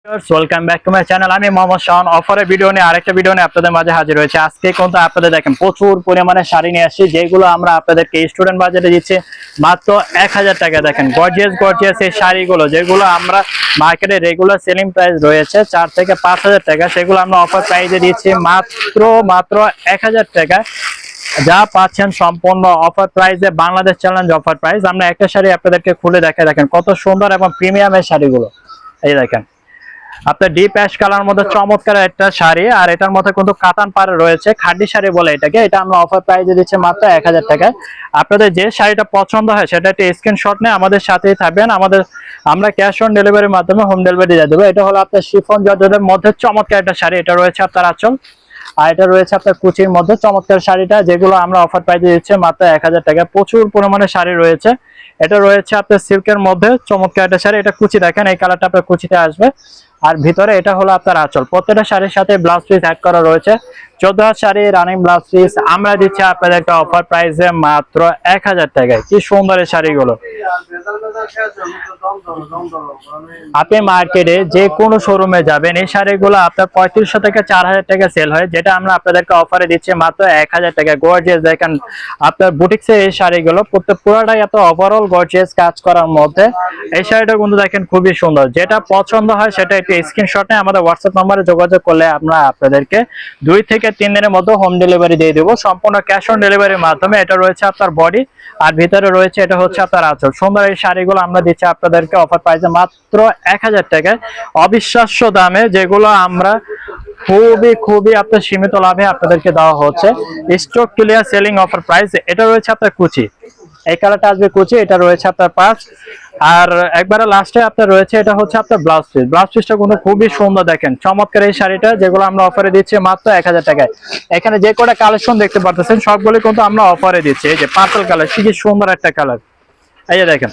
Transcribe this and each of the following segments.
Welcome back to my channel. আমি মোহাম্মদ শাওন অফারের video নিয়ে আরেকটা ভিডিও নিয়ে আপনাদের মাঝে হাজির হয়েছে। আজকে কিন্তু আপনাদের দেখেন প্রচুর পরিমাণে শাড়ি নিয়ে আসছি, যেগুলো আমরা আপনাদেরকে স্টুডেন্ট বাজেটে দিচ্ছি মাত্র 1000 টাকা। দেখেন গর্জিয়াস গর্জিয়াস এই শাড়িগুলো, যেগুলো আমরা মার্কেটে রেগুলার সেলিং প্রাইস রয়েছে 4 থেকে 5000 টাকা, সেগুলো আমরা অফার প্রাইসে দিচ্ছি মাত্র 1000 টাকা। যা পাচ্ছেন সম্পূর্ণ অফার প্রাইসে, বাংলাদেশ চ্যালেঞ্জ অফার প্রাইস। আমরা একটা শাড়ি আপনাদেরকে খুলে দেখাই, দেখেন কত সুন্দর এবং প্রিমিয়ামের শাড়িগুলো। এই দেখেন আপনার ডিপ অ্যাশ কালার মধ্যে চমৎকার একটা শাড়ি, আর এটার মধ্যে কিন্তু কাতান পাড় রয়েছে, খাড্ডি শাড়ি বলে এটাকে। এটা আমরা অফার প্রাইসে দিচ্ছি মাত্র 1000 টাকায়। আপনাদের যে শাড়িটা পছন্দ হয় সেটা একটা স্ক্রিনশট নিয়ে আমাদের সাথেই থাকবেন। আমরা ক্যাশ অন ডেলিভারির মাধ্যমে হোম ডেলিভারি দিয়ে দেবো। এটা হলো আপনার শিফন জর্জেটের মধ্যে চমৎকার একটা শাড়ি। এটা রয়েছে আপনার আঁচল, আর এটা রয়েছে আপনার কুচির মধ্যে চমৎকার শাড়িটা, যেগুলো আমরা অফার প্রাইসে দিচ্ছি মাত্র 1000 টাকা। প্রচুর পরিমাণে শাড়ি রয়েছে। এটা রয়েছে আপনার সিল্কের মধ্যে চমৎকার একটা শাড়ি। এটা কুচি, দেখেন এই কালারটা আপনার কুচিতে আসবে। আর ভিতরে এটা হলো আপনার আঁচল। প্রত্যেকটা শাড়ির সাথে ব্লাউজ পিস অ্যাড করা রয়েছে। 14 হাত শাড়ি রানিং ব্লাউজ পিস আমরা দিচ্ছি আপনাদেরকে অফার প্রাইসে মাত্র 1000 টাকায়। কি সুন্দর এই শাড়িগুলো। আপনি মার্কেটে যে কোনো শোরুমে যাবেন, এই শাড়িগুলো আপনার 3500 থেকে 4000 টাকা সেল হয়, যেটা আমরা আপনাদেরকে অফারে দিচ্ছি মাত্র 1000 টাকা। গর্জিয়াস দেখেন আপনার বুটিক্সের এই শাড়িগুলো পুরোটাই এত ওভারঅল গর্জিয়াস কাজ করার মধ্যে। এই শাড়িটা কিন্তু দেখেন খুবই সুন্দর। যেটা পছন্দ হয় সেটা একটু স্ক্রিনশট নিয়ে আমাদের হোয়াটসঅ্যাপ নম্বরে যোগাযোগ করলে আমরা আপনাদেরকে 2 থেকে 3 দিনের মধ্যে হোম ডেলিভারি দিয়ে দেবো, সম্পূর্ণ ক্যাশ অন ডেলিভারির মাধ্যমে। এটা রয়েছে আপনার বডি, আর ভিতরে রয়েছে এটা হচ্ছে আপনার আঁচল। সুন্দর এই শাড়িগুলো আমরা দিচ্ছি আপনাদেরকে অফার প্রাইসে মাত্র 1000 টাকায়, অবিশ্বাস্য দামে, যেগুলো আমরা খুবই আপনার সীমিত লাভে আপনাদেরকে দেওয়া হচ্ছে। Stock clear selling offer price. এটা রয়েছে আপনার কুচি, এই কালারটা আসবে কুচি। এটা রয়েছে আপনার 5, আর একবারে লাস্টে আপনার রয়েছে এটা হচ্ছে আপনার ব্লাউজ পিস। ব্লাউজ পিসটা কিন্তু খুবই সুন্দর, দেখেন চমৎকার এই শাড়িটা, যেগুলো আমরা অফারে দিচ্ছি মাত্র 1000 টাকায়। এখানে যে কটা কালেকশন দেখতে পাচ্ছেন সবগুলো কিন্তু আমরা অফারে দিচ্ছি। এই যে পার্পল কালার, কি সুন্দর একটা কালার। এই যে দেখেন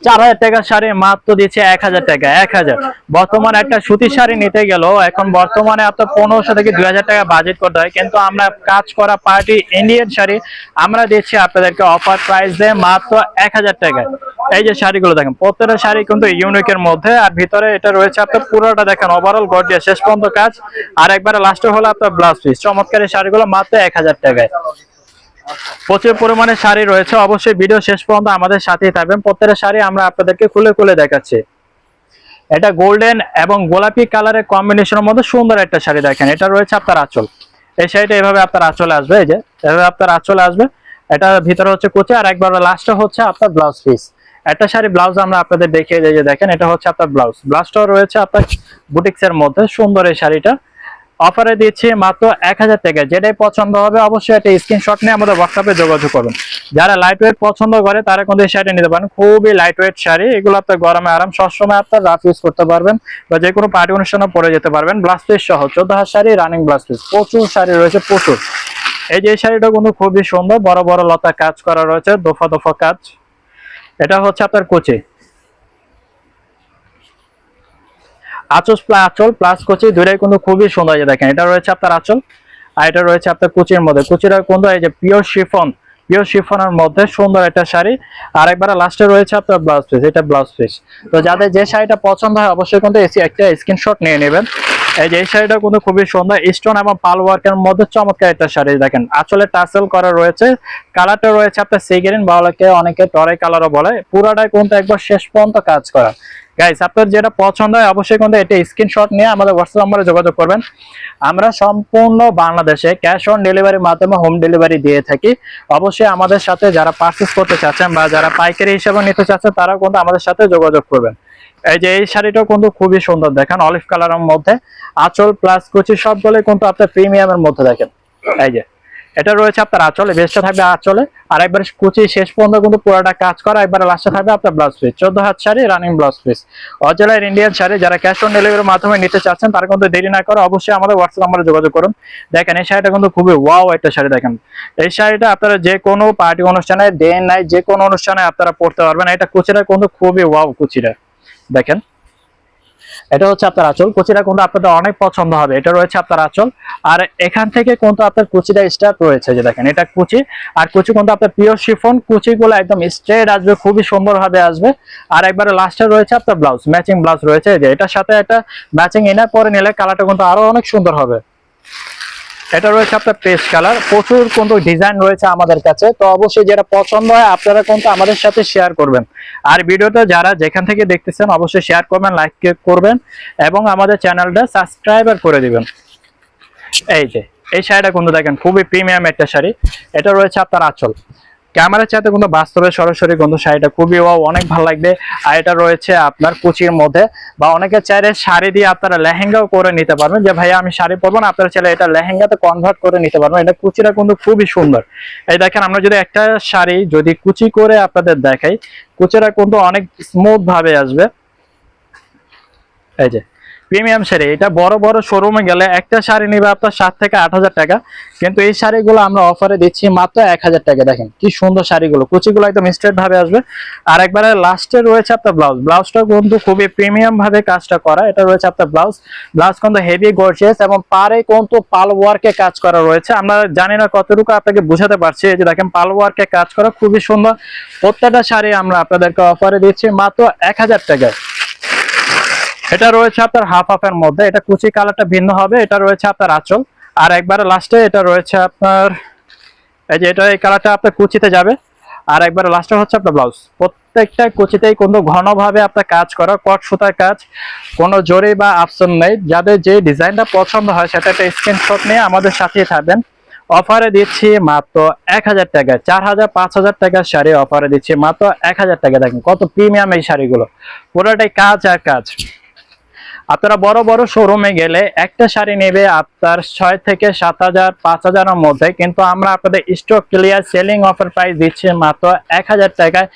4000 টাকার শাড়ি মাত্র দিচ্ছে 1000 টাকা। 1000 বর্তমানে একটা সুতির শাড়ি নিতে গেল এখন বর্তমানে আপনার 1500 থেকে 2000 টাকা বাজেট করতে হয়, কিন্তু আমরা কাজ করা পার্টি ইন্ডিয়ান শাড়ি আমরা দিচ্ছি আপনাদেরকে অফার প্রাইসে মাত্র 1000 টাকায়। এই যে শাড়িগুলো দেখেন, প্রত্যেকটা শাড়ি কিন্তু ইউনিকের মধ্যে, আর ভিতরে এটা রয়েছে আপনার পুরোটা দেখেন ওভারঅল গর্জিয়াস, শেষ পর্যন্ত কাজ। আর একবারে লাস্টে হলো আপনার ব্লাউজ পিস। চমৎকার এই শাড়িগুলো মাত্র 1000 টাকায়। প্রচুর পরিমাণে শাড়ি রয়েছে, অবশ্যই ভিডিও শেষ পর্যন্ত আমাদের সাথেই থাকবেন। প্রত্যেকটা শাড়ি আমরা আপনাদেরকে খুলে খুলে দেখাচ্ছি। এটা গোল্ডেন এবং গোলাপি কালারের কম্বিনেশনের মধ্যে সুন্দর একটা শাড়ি। দেখেন এটা রয়েছে আপনার আঁচল। এই শাড়িটা এভাবে আপনার আঁচলে আসবে, এই যে এভাবে আপনার আঁচলে আসবে। এটা ভিতরে হচ্ছে কুচি, আর একবার লাস্টে হচ্ছে আপনার ব্লাউজ পিস। একটা শাড়ি ব্লাউজ আমরা আপনাদের দেখিয়ে দিই, যে দেখেন এটা হচ্ছে আপনার ব্লাউজটাও রয়েছে আপনার বুটিক্সের মধ্যে। সুন্দর এই শাড়িটা অফারে দিচ্ছি মাত্র 1000 টাকা। যেটাই পছন্দ হবে অবশ্যই একটা স্ক্রিনশট নিয়ে আমাদের হোয়াটসঅ্যাপে যোগাযোগ করবেন। যারা লাইট ওয়েট পছন্দ করে তারা কিন্তু এই শাড়িটা নিতে পারেন। খুবই লাইট ওয়েট শাড়ি, এগুলো আপনার গরমে আরাম, সবসময় আপনার রাফ ইউজ করতে পারবেন, বা যে কোনো পার্টি অনুষ্ঠানে পরে যেতে পারবেন। ব্লাউজ পিস সহ 14 হাত শাড়ি রানিং ব্লাউজ পিস। প্রচুর শাড়ি রয়েছে, প্রচুর। এই যে শাড়িটা কিন্তু খুবই সুন্দর, বড় বড় লতা কাজ করা রয়েছে, দফা দফা কাজ। এটা হচ্ছে আপনার কুচি, আঁচল প্লাস কুচি দুইটাই কিন্তু খুবই সুন্দর। দেখেন এটা রয়েছে আপনার আঁচল, আর এটা রয়েছে আপনার কুচির মধ্যে। কুচিটা কিন্তু এই যে পিওর শিফনের মধ্যে সুন্দর একটা শাড়ি। আর একবার লাস্টে রয়েছে আপনার ব্লাউজ পিস, এটা ব্লাউজ পিস। তো যাদের যে শাড়িটা পছন্দ হয় অবশ্যই কিন্তু একটা স্ক্রিনশট নিয়ে নেবেন। এই যে এই শাড়িটা কিন্তু খুবই সুন্দর, স্টোন এবং পাল ওয়ার্কের মধ্যে চমৎকার একটা শাড়ি। দেখেন আঁচলে টাসেল করা রয়েছে, কালারটা রয়েছে আপনার সি গ্রিন, বা অনেকে টরে কালারও বলে। পুরোটাই কিন্তু একবার শেষ পর্যন্ত কাজ করা। গাইস আপনার যেটা পছন্দ হয় অবশ্যই কিন্তু এটা স্ক্রিনশট নিয়ে আমাদের হোয়াটসঅ্যাপ নম্বরে যোগাযোগ করবেন। আমরা সম্পূর্ণ বাংলাদেশে ক্যাশ অন ডেলিভারির মাধ্যমে হোম ডেলিভারি দিয়ে থাকি। অবশ্যই আমাদের সাথে যারা পারচেজ করতে চাচ্ছেন বা যারা পাইকারি হিসেবে নিতে চাচ্ছেন তারাও কিন্তু আমাদের সাথে যোগাযোগ করবেন। এই যে এই শাড়িটাও কিন্তু খুবই সুন্দর, দেখেন অলিভ কালারের মধ্যে, আঁচল প্লাস কুচি সবগুলো কিন্তু আপনার প্রিমিয়ামের মধ্যে। দেখেন এই যে এটা রয়েছে আপনার আঁচলে, বেস্টটা থাকবে আঁচলে, আর একবার কুচি শেষ পর্যন্ত কিন্তু পুরোটা কাজ করা। একবার লাস্টে থাকবে আপনার ব্লাউজ পিস। 14 হাত sari running blouse piece, original Indian sari. যারা ক্যাশ অন ডেলিভারির মাধ্যমে নিতে চাচ্ছেন তারা কিন্তু দেরি না করে অবশ্যই আমাদের হোয়াটসঅ্যাপ নম্বরে যোগাযোগ করুন। দেখেন এই শাড়িটা কিন্তু খুবই ওয়াও একটা শাড়ি। দেখেন এই শাড়িটা আপনারা যে কোনো পার্টি অনুষ্ঠানে, ডে নাইট যে কোনো অনুষ্ঠানে আপনারা পড়তে পারবেন। এটা কুচিটা কিন্তু খুবই ওয়াও কুচিটা। দেখেন এটা হচ্ছে আপনার আঁচল, কুচিটা কিন্তু আপনাদের অনেক পছন্দ হবে। এটা রয়েছে আপনার আঁচল, আর এখান থেকে কিন্তু আপনার কুচিটা স্টার্ট রয়েছে, যে দেখেন এটা কুচি, আর কুচি কিন্তু আপনার পিওর শিফন, কুচিগুলো একদম স্ট্রেট আসবে, খুবই সুন্দর ভাবে আসবে। আর একবারে লাস্টে রয়েছে আপনার ব্লাউজ, ম্যাচিং ব্লাউজ রয়েছে, যে এটার সাথে একটা ম্যাচিং ইনার পরে নিলে কালারটা কিন্তু আরো অনেক সুন্দর হবে। এটা রয়েছে আপনার পেস্ট কালার, প্রচুর কিন্তু ডিজাইন রয়েছে আমাদের কাছে, তো অবশ্যই যেটা পছন্দ হয় আপনারা কিন্তু আমাদের সাথে শেয়ার করবেন। আর ভিডিওটা যারা যেখান থেকে দেখতেছেন অবশ্যই শেয়ার করবেন, লাইক করবেন এবং আমাদের চ্যানেলটা সাবস্ক্রাইবার করে দিবেন। এই যে এই শাড়িটা কিন্তু দেখেন খুবই প্রিমিয়াম একটা শাড়ি। এটা রয়েছে আপনার আঁচল, ক্যামেরার চাইতে কিন্তু বাস্তবে সরাসরি কিন্তু শাড়িটা খুবই অনেক ভালো লাগবে। আর এটা রয়েছে আপনার কুচির মধ্যে, বা অনেকে চাইলে শাড়ি দিয়ে আপনারা লেহেঙ্গাও করে নিতে পারবেন, যে ভাইয়া আমি শাড়ি পরবো না, আপনারা চাইলে এটা লেহেঙ্গাতে কনভার্ট করে নিতে পারবেন। এটা কুচিটা কিন্তু খুবই সুন্দর। এই দেখেন আমরা যদি একটা শাড়ি যদি কুচি করে আপনাদের দেখাই, কুচিটা কিন্তু অনেক স্মুথ ভাবে আসবে। এই যে প্রিমিয়াম শাড়ি, এটা বড় বড় শোরুমে গেলে একটা শাড়ি নিবে আপনার 7 থেকে 8 হাজার টাকা, কিন্তু এই শাড়িগুলো আমরা অফারে দিচ্ছি মাত্র 1 হাজার টাকা। দেখেন কি সুন্দর শাড়িগুলো, কুচিগুলো একদম স্ট্রেট ভাবে আসবে। আর একবারে লাস্টে রয়েছে আপনার ব্লাউজ, ব্লাউজটা কিন্তু খুবই প্রিমিয়াম ভাবে কাজটা করা। এটা রয়েছে আপনার ব্লাউজ, ব্লাউজ কিন্তু হেভি গর্জিয়াস এবং পারে কিন্তু পাল ওয়ার্কে কাজ করা রয়েছে। আমরা জানি না কতটুকু আপনাকে বুঝাতে পারছি, এই যে দেখেন পাল ওয়ার্কে কাজ করা খুবই সুন্দর। প্রত্যেকটা শাড়ি আমরা আপনাদেরকে অফারে দিচ্ছি মাত্র 1 হাজার টাকায়। এটা রয়েছে আপনার হাফ হাফের মধ্যে, এটা কুচি কালারটা ভিন্ন হবে। এটা রয়েছে আপনার আঁচল, আর একবারে লাস্টে এটা রয়েছে আপনার, এই যে এটা এই কালারটা আপনার কুচিতে যাবে, আর একবারে লাস্টে হচ্ছে আপনার ব্লাউজ। প্রত্যেকটা কুচিতেই কিন্তু ঘনভাবে আপনার কাজ করা, কট সুতার কাজ, কোনো জরি বা অপশন নেই। যাদের যে ডিজাইনটা পছন্দ হয় সেটা একটা স্ক্রিনশট নিয়ে আমাদের সাথেই থাকবেন। অফারে দিচ্ছি মাত্র 1 হাজার টাকা, 4 হাজার 5 হাজার টাকার শাড়ি অফারে দিচ্ছি মাত্র 1 হাজার টাকা। দেখেন কত প্রিমিয়াম এই শাড়িগুলো, পুরোটাই কাজ আর কাজ। আপনারা বড় বড় শোরুমে গেলে একটা শাড়ি নেবে আপনার 6 থেকে 7 হাজার 5 হাজারের মধ্যে, কিন্তু আমরা আপনাদের stock clear selling offer price দিচ্ছি মাত্র 1 হাজার টাকায়।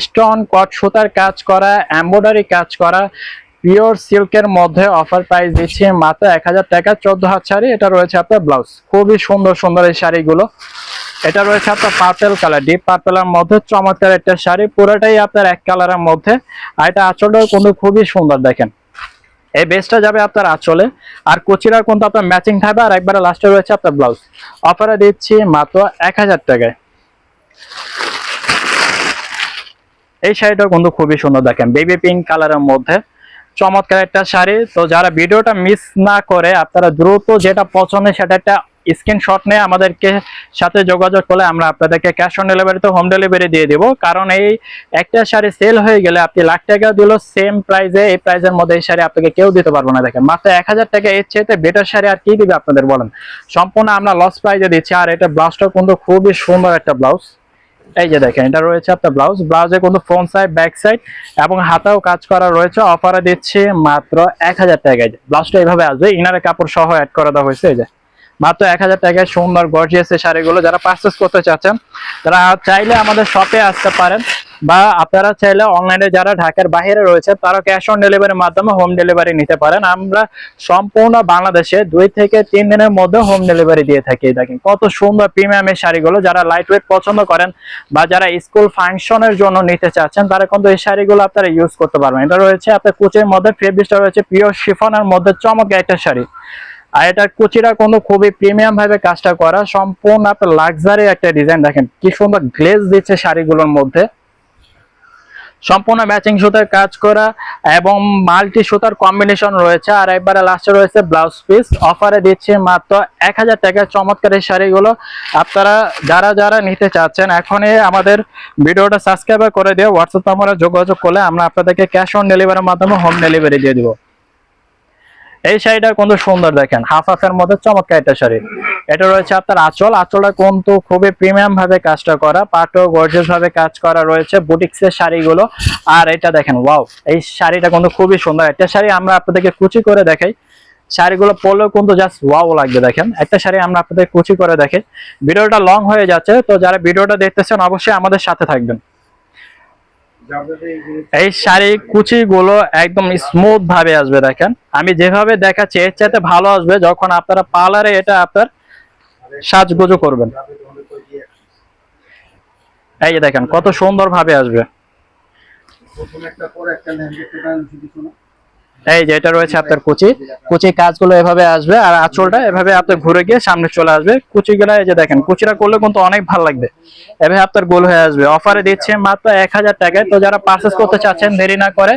স্টোন কট সুতার কাজ করা, এমব্রয়ডারি কাজ করা, পিওর সিল্কের মধ্যে অফার প্রাইস দিচ্ছি মাত্র 1 হাজার টাকা। 14 হাত শাড়ি, এটা রয়েছে আপনার ব্লাউজ, খুবই সুন্দর সুন্দর এই শাড়িগুলো। এটা রয়েছে আপনার পার্পেল কালার, ডিপ পার্পেলের মধ্যে চমৎকার একটা শাড়ি, পুরোটাই আপনার এক কালারের মধ্যে। আর এটা আঁচলটাও কিন্তু খুবই সুন্দর। দেখেন এই বেসটা যাবে আপনার আঁচলে, আর কুচিরা কিন্তু আপনার ম্যাচিং থাকবে। আর একবারে লাস্টে রয়েছে আপনার ব্লাউজ, অফারে দিচ্ছি মাত্র 1 হাজার টাকায়। এই শাড়িটা কিন্তু খুবই সুন্দর, দেখেন বেবি পিঙ্ক কালারের মধ্যে চমৎকার একটা শাড়ি। তো যারা ভিডিওটা মিস না করে আপনারা দ্রুত যেটা পছন্দ সেটা একটা স্ক্রিনশট নিয়ে আমাদেরকে সাথে যোগাযোগ করলে আমরা আপনাদেরকে ক্যাশ অন ডেলিভারিতে হোম ডেলিভারি দিয়ে দিব। কারণ এই একটা শাড়ি সেল হয়ে গেলে আপনি লাখ টাকা দিল সেম প্রাইসে, এই প্রাইসের মধ্যে এই শাড়ি আপনাকে কেউ দিতে পারবো না। দেখেন মাত্র 1 হাজার টাকা, এর চেয়ে বেটার শাড়ি আর কি দিবে আপনাদের বলেন? সম্পূর্ণ আমরা লস প্রাইসে দিচ্ছি। আর এটা ব্লাউজটা কিন্তু খুবই সুন্দর একটা ব্লাউজ। এই যে দেখেন এটা রয়েছে আপনার ব্লাউজ, ব্লাউজে কিন্তু ফ্রন্ট সাইড ব্যাক সাইড এবং হাতাও কাজ করা রয়েছে। অফারে দিচ্ছি মাত্র 1 হাজার টাকায়। ব্লাউজটা এইভাবে আসবে, ইনারের কাপড় সহ অ্যাড করে দেওয়া হয়েছে। এই যে মাত্র 1 হাজার টাকায় সুন্দর গর্জিয়াস শাড়িগুলো যারা পারচেস করতে চাচ্ছেন তারা চাইলে আমাদের শপে আসতে পারেন, বা আপনারা চাইলে অনলাইনে যারা ঢাকার বাইরে রয়েছে তারা ক্যাশ অন ডেলিভারির মাধ্যমে হোম ডেলিভারি নিতে পারেন। আমরা সম্পূর্ণ বাংলাদেশে 2 থেকে 3 দিনের মধ্যে হোম ডেলিভারি দিয়ে থাকি। দেখেন কত সুন্দর প্রিমিয়াম এই শাড়িগুলো, যারা লাইট ওয়েট পছন্দ করেন বা যারা স্কুল ফাংশনের জন্য নিতে চাচ্ছেন তারা কিন্তু এই শাড়িগুলো আপনারা ইউজ করতে পারবেন। এটা রয়েছে আপনার কুচির মধ্যে, ফেব্রিকটা রয়েছে পিওর শিফনের মধ্যে চমৎকার একটা শাড়ি। আর এটার কুচিটা কিন্তু খুবই প্রিমিয়াম ভাবে কাজটা করা, সম্পূর্ণ আপনার লাক্সারি একটা ডিজাইন। দেখেন কি সুন্দর গ্লেজ দিচ্ছে শাড়িগুলোর মধ্যে, সম্পূর্ণ ম্যাচিং সুতার কাজ করা এবং মাল্টি সুতার কম্বিনেশন রয়েছে। আর একবারে লাস্টে রয়েছে ব্লাউজ পিস, অফারে দিচ্ছে মাত্র 1 হাজার টাকায় চমৎকার এই শাড়িগুলো। আপনারা যারা যারা নিতে চাচ্ছেন এখনই আমাদের ভিডিওটা সাবস্ক্রাইব করে দিয়ে হোয়াটসঅ্যাপ নাম্বারে যোগাযোগ করলে আমরা আপনাদেরকে ক্যাশ অন ডেলিভারির মাধ্যমে হোম ডেলিভারি দিয়ে দিব। এই শাড়িটা কিন্তু সুন্দর, দেখেন হাফ হাফের মধ্যে চমৎকার একটা শাড়ি। এটা রয়েছে আপনার আঁচল, আঁচলটা কিন্তু খুবই প্রিমিয়াম ভাবে কাজটা করা, পাটও গর্জিয়াস ভাবে কাজ করা রয়েছে বুটিক্সের শাড়িগুলো। আর এটা দেখেন ওয়াও, এই শাড়িটা কিন্তু খুবই সুন্দর একটা শাড়ি। আমরা আপনাদেরকে কুচি করে দেখাই, শাড়িগুলো পরলেও কিন্তু জাস্ট ওয়াও লাগবে। দেখেন একটা শাড়ি আমরা আপনাদের কুচি করে দেখে, ভিডিওটা লং হয়ে যাচ্ছে, তো যারা ভিডিওটা দেখতেছেন অবশ্যই আমাদের সাথে থাকবেন। এই শাড়ি কুচি গুলো একদম স্মুথ ভাবে আসবে। দেখেন আমি যেভাবে দেখাচ্ছি এর চাইতে ভালো আসবে যখন আপনারা পার্লারে এটা আপনার সাজগোজও করবেন। এই যে দেখেন কত সুন্দর ভাবে আসবে। এই যে এটা রয়েছে আপনার কুচি, কুচি কাজগুলো এভাবে আসবে আর আঁচলটা এভাবে আপনার ঘুরে গিয়ে সামনে চলে আসবে। কুচিগুলো এই যে দেখেন, কুচিটা করলে কিন্তু অনেক ভালো লাগবে, এভাবে আপনার গোল হয়ে আসবে। অফারে দিচ্ছে মাত্র 1000 টাকায়। তো যারা পারচেস করতে চাচ্ছেন দেরি না করে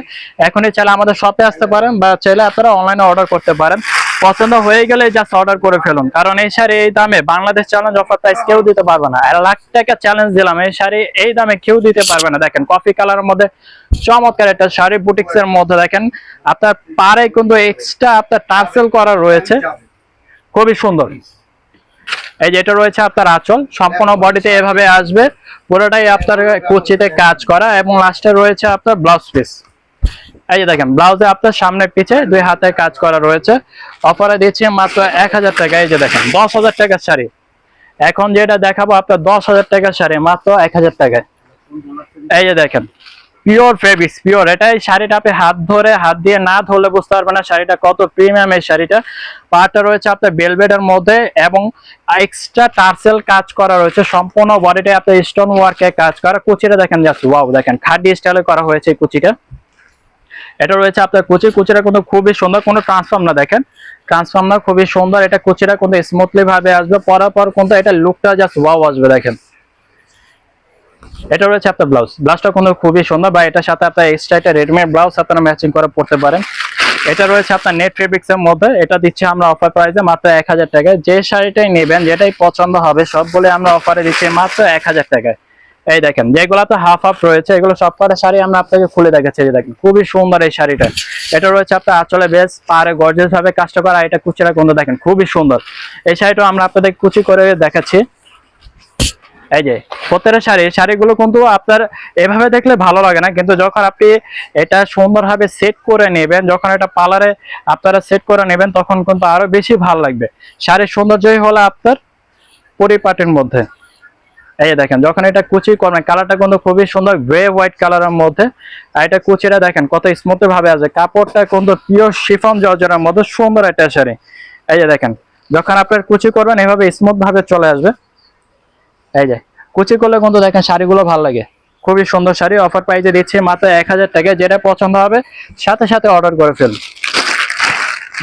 এখনই চাইলে আমাদের শপে আসতে পারেন, বা চাইলে আপনারা অনলাইনে অর্ডার করতে পারেন। পছন্দ হয়ে গেলে জাস্ট অর্ডার করে ফেলুন, কারণ এই শাড়ি এই দামে বাংলাদেশ চ্যালেঞ্জ অফার প্রাইস কেউ দিতে পারবে না। 1,00,000 টাকা চ্যালেঞ্জ দিলাম, এই শাড়ি এই দামে কেউ দিতে পারবে না। দেখেন কফি কালারের মধ্যে চমৎকার একটা শাড়ি, বুটিক্স এর মধ্যে দেখেন আপনার পারে কিন্তু এক্সট্রা আপনার টার্সেল করা রয়েছে, খুবই সুন্দর। এই যে এটা রয়েছে আপনার আঁচল, সম্পূর্ণ বডিতে এভাবে আসবে, পুরোটাই আপনার কুচিতে কাজ করা, এবং লাস্টে রয়েছে আপনার ব্লাউজ পিস। এই যে দেখেন ব্লাউজে আপনার সামনে পিছে 2 হাতে কাজ করা রয়েছে। অফারে দিচ্ছি মাত্র 1000 টাকা। এই যে দেখেন 10,000 টাকার শাড়ি, এখন যেটা দেখাবো আপনার 10,000 টাকার শাড়ি মাত্র 1000 টাকায়। এই যে দেখেন পিওর ফেব্রিক্স, পিওর। এটাই শাড়িটা আপনি হাত দিয়ে না ধরলে বুঝতে পারবেন না শাড়িটা কত প্রিমিয়াম। এই শাড়িটা পাড়টা রয়েছে আপনার বেলভেটের মধ্যে এবং এক্সট্রা টার্সেল কাজ করা রয়েছে, সম্পূর্ণ বডিতে আপনার স্টোন ওয়ার্কে কাজ করা। কুচিটা দেখেন জাস্ট ওয়াও, দেখেন খাদি স্টাইলে করা হয়েছে এই কুচিটা। এটা রয়েছে আপনার কুচিটা কিন্তু খুবই সুন্দর, কোনো ট্রান্সফর্ম না, দেখেন ট্রান্সফর্ম না, খুবই সুন্দর। এটা কুচিটা কিন্তু স্মুথলি ভাবে আসবে, পরার পর কিন্তু এটা লুকটা জাস্ট ওয়াও আসবে। দেখেন এটা রয়েছে আপনার ব্লাউজটা কিন্তু খুবই সুন্দর, বা এটার সাথে আপনার এক্সট্রা একটা রেডিমেড ব্লাউজ আপনারা ম্যাচিং করে পড়তে পারেন। এটা রয়েছে আপনার নেট ফেব্রিক্স এর মধ্যে, এটা দিচ্ছি আমরা অফার প্রাইসে মাত্র 1000 টাকায়। যে শাড়িটাই নেবেন, যেটাই পছন্দ হবে সব বলে আমরা অফারে দিচ্ছি মাত্র 1000 টাকায়। এই দেখেন যেগুলো তো হাফ হাফ রয়েছে, এগুলো সব কটা শাড়ি আমরা আপনাকে খুলে দেখাচ্ছি। এই দেখেন খুবই সুন্দর এই শাড়িটা। এটা রয়েছে আপনার আঁচলে বেশ পারে গর্জিয়াস ভাবে কাজটা করা, এটা কুচিটা কিন্তু দেখেন খুবই সুন্দর। এই শাড়িটা আমরা আপনাদের কুচি করে দেখাচ্ছি। এই যে প্রত্যেকটা শাড়িগুলো কিন্তু আপনার এভাবে দেখলে ভালো লাগে না, কিন্তু যখন আপনি এটা সুন্দরভাবে সেট করে নেবেন, যখন এটা পার্লারে আপনারা সেট করে নেবেন, তখন কিন্তু আরো বেশি ভালো লাগবে। শাড়ির সৌন্দর্যই হলো আপনার পরিপাটির মধ্যে। এই দেখেন যখন এটা কুচি করবেন, কালারটা কিন্তু খুবই সুন্দর, গ্রে হোয়াইট কালারের মধ্যে। আর এটা কুচিটা দেখেন কত স্মুথ ভাবে আছে, কাপড়টা কিন্তু পিওর শিফন জর্জেটের মধ্যে সুন্দর একটা শাড়ি। এই যে দেখেন যখন আপনার কুচি করবেন এভাবে স্মুথ ভাবে চলে আসবে। এই যে কুচি করলে কিন্তু দেখেন শাড়িগুলো ভালো লাগে, খুবই সুন্দর শাড়ি। অফার প্রাইসে দিচ্ছি মাত্র 1000 টাকা। যেটা পছন্দ হবে সাথে সাথে অর্ডার করে ফেলুন।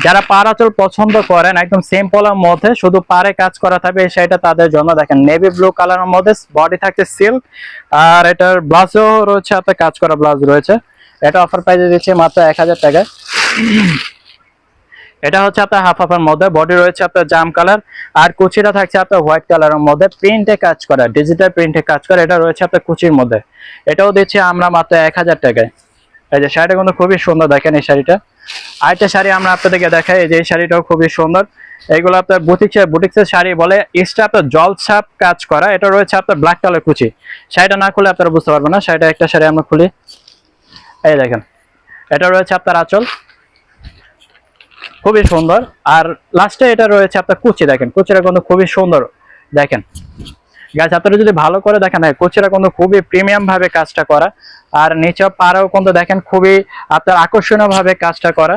যারা পাড় আঁচল পছন্দ করেন একদম সিম্পলের মধ্যে, শুধু পাড়ে কাজ করা থাকবে, এই শাড়িটা তাদের জন্য। দেখেন নেভি ব্লু কালারের মধ্যে বডি থাকছে সিল্ক, আর এটার ব্লাউজও রয়েছে আপনার কাজ করা ব্লাউজ রয়েছে। এটা অফার প্রাইসে দিচ্ছি মাত্র 1000 টাকায়। এটা হচ্ছে আপনার হাফ হাফের মধ্যে, বডি রয়েছে আপনার জাম কালার, আর কুচিটা থাকছে আপনার হোয়াইট কালারের মধ্যে, প্রিন্টে কাজ করা, ডিজিটাল প্রিন্টে কাজ করা। এটা রয়েছে আপনার কুচির মধ্যে, এটাও দিচ্ছি আমরা মাত্র 1000 টাকায়। এই যে শাড়িটা কিন্তু খুবই সুন্দর, দেখেন এই শাড়িটা। আরেকটা শাড়ি আমরা আপনাদেরকে দেখাই, এই যে এই শাড়িটাও খুবই সুন্দর। এগুলো আপনার বুটিক্সের শাড়ি বলে, এক্সট্রা আপনার জল ছাপ কাজ করা। এটা রয়েছে আপনার ব্ল্যাক কালার কুচি। শাড়িটা না খুলে আপনারা বুঝতে পারবেন না। শাড়িটা একটা শাড়ি আমরা খুলি, এই দেখেন এটা রয়েছে আপনার আঁচল, খুবই সুন্দর। আর লাস্টে এটা রয়েছে আপনার কুচি, দেখেন কুচিটা কিন্তু খুবই সুন্দর। দেখেন গাছ আপনারা যদি ভালো করে দেখেন, কুচিটা কিন্তু খুবই প্রিমিয়াম ভাবে কাজটা করা, আর নিচে পাড়াও কিন্তু দেখেন খুবই আপনার আকর্ষণীয় ভাবে কাজটা করা।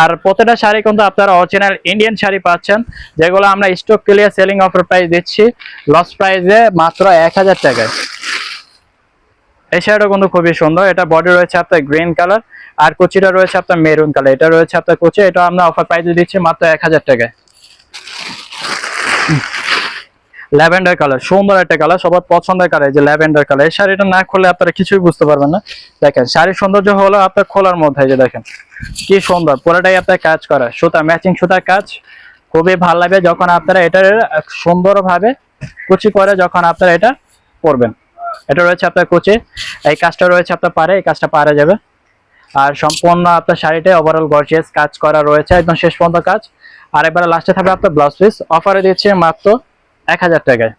আর প্রত্যেকটা শাড়ি কিন্তু আপনারা অরিজিনাল ইন্ডিয়ান শাড়ি পাচ্ছেন, যেগুলো আমরা stock clear selling offer price দিচ্ছি লস প্রাইসে মাত্র 1000 টাকায়। এই শাড়িটা কিন্তু খুবই সুন্দর। এটা বডি রয়েছে আপনার গ্রিন কালার, আর কুচিটা রয়েছে আপনার মেরুন কালার। এটা রয়েছে আপনার কুচি, এটা আমরা অফার প্রাইসে দিচ্ছি মাত্র 1000 টাকায়। ল্যাভেন্ডার কালার, সুন্দর একটা কালার, সবার পছন্দের কালার, যে ল্যাভেন্ডার কালার। এই শাড়িটা না খুললে আপনারা কিছুই বুঝতে পারবেন না। দেখেন শাড়ির সৌন্দর্য হলো আপনার খোলার মধ্যে, যে দেখেন কি সুন্দর, পুরোটাই আপনার কাজ করা, সুতা ম্যাচিং সুতার কাজ, খুবই ভালো লাগবে যখন আপনারা এটা সুন্দরভাবে কুচি করে যখন আপনারা এটা পরবেন। এটা রয়েছে আপনার কুচি, এই কাজটা রয়েছে আপনার পারে, এই কাজটা পারে যাবে। আর সম্পূর্ণ আপনার শাড়িটাই ওভারঅল গর্জিয়াস কাজ করা রয়েছে, একদম শেষ পর্যন্ত কাজ। আর এবারে লাস্টে থাকবে আপনার ব্লাউজ পিস। অফারে দিচ্ছে মাত্র 1000 টাকায়।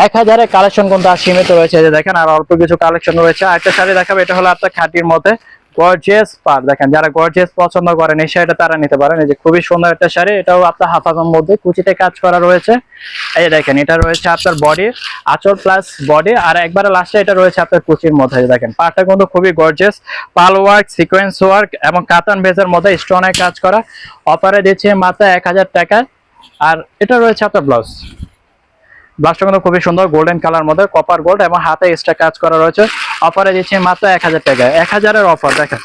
1000 কালেকশন কিন্তু আর সীমিত রয়েছে, যে দেখেন আর অল্প কিছু কালেকশন রয়েছে। আরেকটা শাড়ি দেখাবো, এটা হলো আপনার খাদির মধ্যে গর্জিয়াস পার। দেখেন যারা গর্জিয়াস পছন্দ করেন এই শাড়িটা তারা নিতে পারেন। এই যে খুবই সুন্দর একটা শাড়ি, এটাও আপনার হাফাফের মধ্যে কুচিতে কাজ করা রয়েছে। এই যে দেখেন এটা রয়েছে আপনার বডি, আঁচল প্লাস বডি, আর একবারে লাস্টে এটা রয়েছে আপনার কুচির মধ্যে। দেখেন পাড়টা কিন্তু খুবই গর্জিয়াস, পাল ওয়ার্ক, সিকোয়েন্স ওয়ার্ক এবং কাতান বেজের মধ্যে স্টোনের কাজ করা। অফারে দিচ্ছে মাত্র 1000 টাকা। আর এটা রয়েছে আপনার ব্লাউজ, ব্লাউজটা কিন্তু খুবই সুন্দর গোল্ডেন কালার মধ্যে কপার গোল্ড এবং হাতে এক্সট্রা কাজ করা রয়েছে। অফারে দিচ্ছি মাত্র 1000 টাকায়। 1000-এর অফার দেখেন,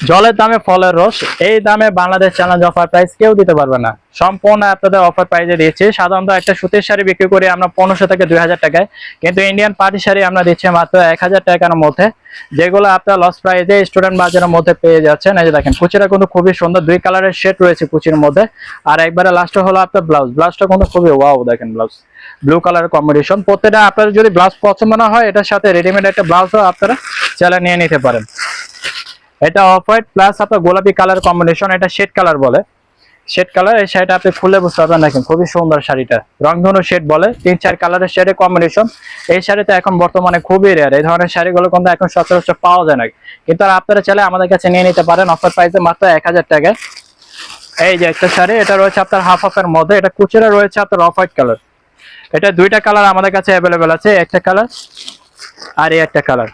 জলের দামে ফলের রস, এই দামে বাংলাদেশ চ্যালেঞ্জ অফার প্রাইস কেউ দিতে পারবে না। সম্পূর্ণ আপনাদের অফার প্রাইসে দিচ্ছি। সাধারণত একটা সুতির শাড়ি বিক্রি করি আমরা 1500 থেকে 2000 টাকায়, কিন্তু ইন্ডিয়ান পার্টি শাড়ি আমরা দিচ্ছি মাত্র 1000 টাকার মধ্যে, যেগুলো আপনার লস প্রাইসে স্টুডেন্ট বাজারের মধ্যে পেয়ে যাচ্ছেন। এই যে দেখেন কুচিটা কিন্তু খুবই সুন্দর, 2 কালারের শেড রয়েছে কুচির মধ্যে। আর একবারে লাস্টে হলো আপনার ব্লাউজটা কিন্তু খুবই ওয়াও, দেখেন ব্লাউজ ব্লু কালার কম্বিনেশন। প্রত্যেকটা আপনার যদি ব্লাউজ পছন্দ না হয়, এটার সাথে রেডিমেড একটা ব্লাউজও আপনারা চাইলে নিয়ে নিতে পারেন। এটা অফ হোয়াইট প্লাস আপনার গোলাপি কালার কম্বিনেশন, এটা শেড কালার বলে, শেড কালার। এই শাড়িটা আপনি খুলে বুঝতে পারবেন, দেখেন খুবই সুন্দর শাড়িটা, রংধনু শেড বলে, 3-4 কালারের শেডের কম্বিনেশন। এই শাড়িটা এখন বর্তমানে খুবই রেয়ার, এই ধরনের শাড়িগুলো কিন্তু এখন সচরাচর পাওয়া যায় না, কিন্তু আপনারা চাইলে আমাদের কাছে নিয়ে নিতে পারেন অফার প্রাইসে মাত্র 1000 টাকায়। এই যে একটা শাড়ি, এটা রয়েছে আপনার হাফ হাফের মধ্যে, এটা কুচিরা রয়েছে আপনার অফ হোয়াইট কালার। এটা 2টা কালার আমাদের কাছে অ্যাভেলেবেল আছে, একটা কালার আর এই একটা কালার।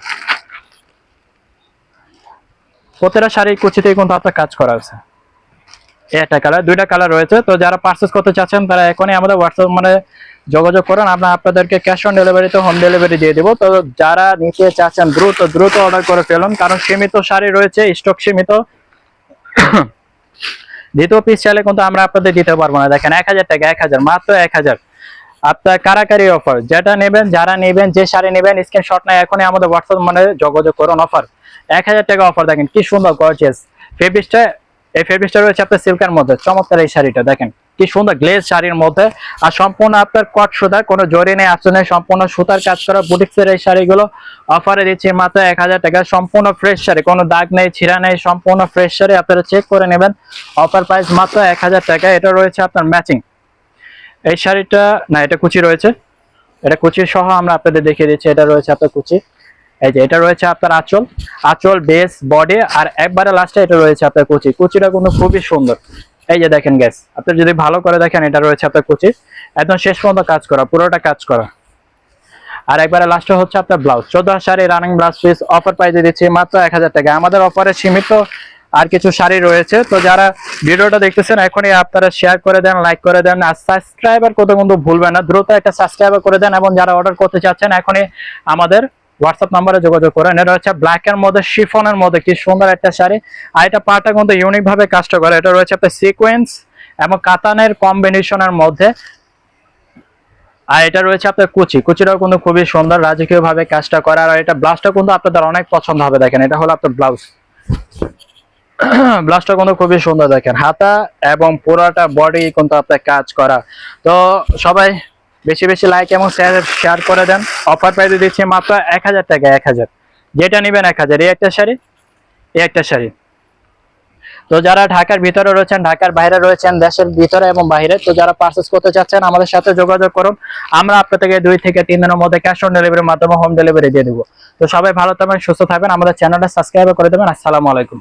প্রত্যেকটা শাড়ির কুচিতেই কিন্তু আপনার কাজ করা আছে। একটা কালার, 2টা কালার রয়েছে। তো যারা পারচেজ করতে চাচ্ছেন তারা এখনই আমাদের হোয়াটসঅ্যাপ মানে যোগাযোগ করুন, আমরা আপনাদেরকে ক্যাশ অন ডেলিভারিতে হোম ডেলিভারি দিয়ে দেবো। তো যারা নিতে চাচ্ছেন দ্রুত অর্ডার করে ফেলুন, কারণ সীমিত শাড়ি রয়েছে, স্টক সীমিত। দ্বিতীয় পিস চাইলে কিন্তু আমরা আপনাদের দিতে পারবো না। দেখেন 1000 টাকা, 1000, মাত্র 1000। আপনার কারাকারি অফার, যেটা নেবেন, যারা নেবেন, যে শাড়ি নেবেন স্ক্রিনশট নিয়ে এখনই আমাদের হোয়াটসঅ্যাপ মানে যোগাযোগ করুন। অফার 1000 টাকা অফার। দেখেন কি সুন্দর গর্জিয়াস ফেব্রিকটা, এই ফেব্রিকটা রয়েছে আপনার সিল্কের মধ্যে, চমৎকার এই শাড়িটা দেখেন কি সুন্দর গ্লেজ শাড়ির মধ্যে। আর সম্পূর্ণ আপনার কট সুতা, কোনো জরি নেই, আসলে নেই, সম্পূর্ণ সুতার কাজ করা বুটিক্সের এই শাড়িগুলো অফারে দিচ্ছি মাত্র 1000 টাকা। সম্পূর্ণ ফ্রেশ শাড়ি, কোনো দাগ নেই, ছিঁড়া নেই, সম্পূর্ণ ফ্রেশ শাড়ি, আপনারা চেক করে নেবেন। অফার প্রাইস মাত্র 1000 টাকা। এটা রয়েছে আপনার ম্যাচিং এই শাড়িটা, না এটা কুচি রয়েছে, এটা কুচি সহ আমরা আপনাদের দেখিয়ে দিচ্ছি। এটা রয়েছে আপনার কুচি, এই যে এটা রয়েছে আপনার আঁচল বেস বডি, আর একবারে লাস্টে এটা রয়েছে আপনার কুচি। কুচিটা কিন্তু খুবই সুন্দর, এই যে দেখেন গ্যাস, আপনি যদি ভালো করে দেখেন, এটা রয়েছে আপনার কুচি, একদম শেষ পর্যন্ত কাজ করা, পুরোটা কাজ করা। আর একবারে লাস্টে হচ্ছে আপনার blouse, 14 sari running blouse piece offer প্রাইসে দিচ্ছি মাত্র 1000 টাকা। আমাদের অফারে সীমিত আর কিছু শাড়ি রয়েছে। তো যারা ভিডিওটা দেখতেছেন এখনই আপনারা শেয়ার করে দেন, লাইক করে দেন, আর সাবস্ক্রাইবার করতে কিন্তু ভুলবেন না, দ্রুত একটা সাবস্ক্রাইবার করে দেন। এবং যারা অর্ডার করতে চাচ্ছেন এখনই আমাদের হোয়াটসঅ্যাপ নাম্বারে যোগাযোগ করেন। এটা হচ্ছে ব্ল্যাকের মধ্যে শিফনের মধ্যে কি সুন্দর একটা শাড়ি, আর এটা পাটা কিন্তু ইউনিক ভাবে কাজটা করে। এটা রয়েছে আপনার সিকোয়েন্স এবং কাতানের কম্বিনেশনের মধ্যে, আর এটা রয়েছে আপনার কুচিটাও কিন্তু খুবই সুন্দর, রাজকীয় ভাবে কাজটা করা। আর এটা ব্লাউজটা কিন্তু আপনাদের অনেক পছন্দ হবে, দেখেন এটা হলো আপনার ব্লাউজ। ব্লাউজটা কিন্তু খুবই সুন্দর, দেখেন হাতা এবং পুরোটা বডি কিন্তু আপনার কাজ করা। তো সবাই বেশি বেশি লাইক এবং শেয়ার করে দেন। অফার প্রাইসে দিচ্ছি মাত্র 1000 টাকা, 1000, যেটা নেবেন 1000। এই একটা শাড়ি, এই একটা শাড়ি। তো যারা ঢাকার ভিতরে রয়েছেন, ঢাকার বাইরে রয়েছেন, দেশের ভিতরে এবং বাইরে, তো যারা পারচেজ করতে চাচ্ছেন আমাদের সাথে যোগাযোগ করুন। আমরা আপনাদেরকে 2 থেকে 3 দিনের মধ্যে ক্যাশ অন ডেলিভারির মাধ্যমে হোম ডেলিভারি দিয়ে দেবো। তো সবাই ভালো থাকবেন, সুস্থ থাকবেন, আমাদের চ্যানেলটা সাবস্ক্রাইব করে দেবেন। আসসালামু আলাইকুম।